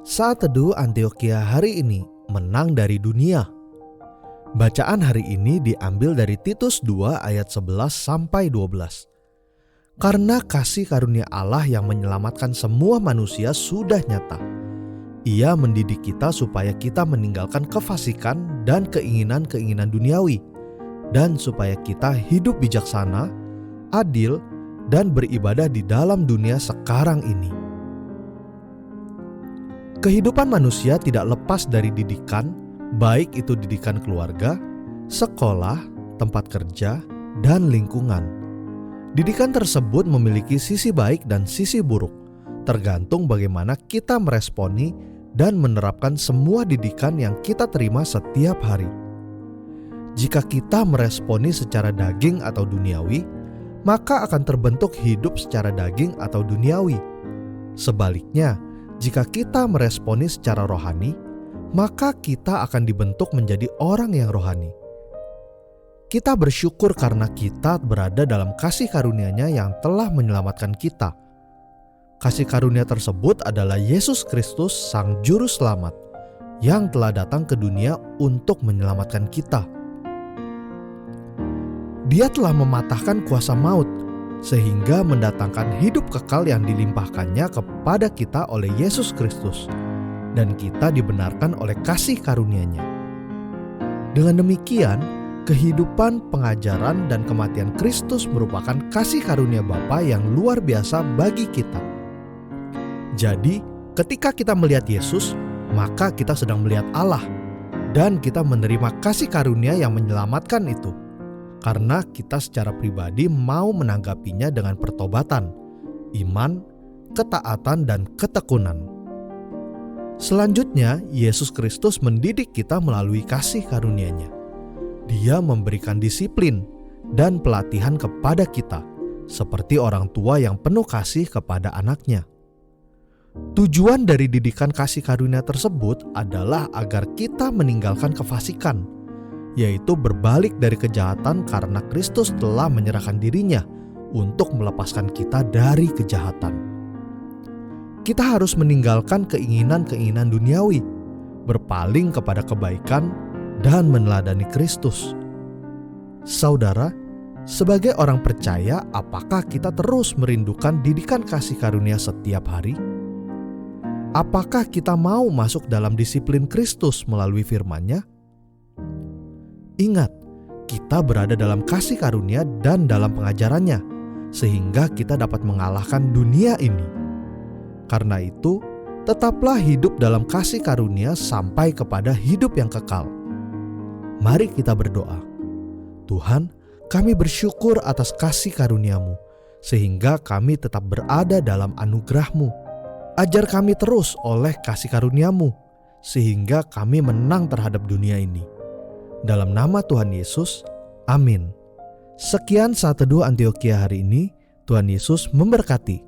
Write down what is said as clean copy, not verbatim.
Saat Teduh Antioquia hari ini, menang dari dunia. Bacaan hari ini diambil dari Titus 2 ayat 11 sampai 12. Karena kasih karunia Allah yang menyelamatkan semua manusia sudah nyata. Ia mendidik kita supaya kita meninggalkan kefasikan dan keinginan-keinginan duniawi, dan supaya kita hidup bijaksana, adil, dan beribadah di dalam dunia sekarang ini. Kehidupan manusia tidak lepas dari didikan, baik itu didikan keluarga, sekolah, tempat kerja, dan lingkungan. Didikan tersebut memiliki sisi baik dan sisi buruk, tergantung bagaimana kita meresponi dan menerapkan semua didikan yang kita terima setiap hari. Jika kita meresponi secara daging atau duniawi, maka akan terbentuk hidup secara daging atau duniawi. Sebaliknya, jika kita meresponi secara rohani, maka kita akan dibentuk menjadi orang yang rohani. Kita bersyukur karena kita berada dalam kasih karunia-Nya yang telah menyelamatkan kita. Kasih karunia tersebut adalah Yesus Kristus, Sang Juru Selamat, yang telah datang ke dunia untuk menyelamatkan kita. Dia telah mematahkan kuasa maut, sehingga mendatangkan hidup kekal yang dilimpahkannya kepada kita oleh Yesus Kristus, dan kita dibenarkan oleh kasih karunia-Nya. Dengan demikian, kehidupan, pengajaran, dan kematian Kristus merupakan kasih karunia Bapa yang luar biasa bagi kita. Jadi, ketika kita melihat Yesus, maka kita sedang melihat Allah, dan kita menerima kasih karunia yang menyelamatkan itu. Karena kita secara pribadi mau menanggapinya dengan pertobatan, iman, ketaatan, dan ketekunan. Selanjutnya, Yesus Kristus mendidik kita melalui kasih karunia-Nya. Dia memberikan disiplin dan pelatihan kepada kita, seperti orang tua yang penuh kasih kepada anaknya. Tujuan dari didikan kasih karunia tersebut adalah agar kita meninggalkan kefasikan, yaitu berbalik dari kejahatan karena Kristus telah menyerahkan dirinya untuk melepaskan kita dari kejahatan. Kita harus meninggalkan keinginan-keinginan duniawi, berpaling kepada kebaikan, dan meneladani Kristus. Saudara, sebagai orang percaya, apakah kita terus merindukan didikan kasih karunia setiap hari? Apakah kita mau masuk dalam disiplin Kristus melalui firman-Nya? Ingat, kita berada dalam kasih karunia dan dalam pengajarannya, sehingga kita dapat mengalahkan dunia ini. Karena itu, tetaplah hidup dalam kasih karunia sampai kepada hidup yang kekal. Mari kita berdoa. Tuhan, kami bersyukur atas kasih karunia-Mu, sehingga kami tetap berada dalam anugerah-Mu. Ajar kami terus oleh kasih karunia-Mu, sehingga kami menang terhadap dunia ini. Dalam nama Tuhan Yesus, amin. Sekian Saat Teduh Antioquia hari ini. Tuhan Yesus memberkati.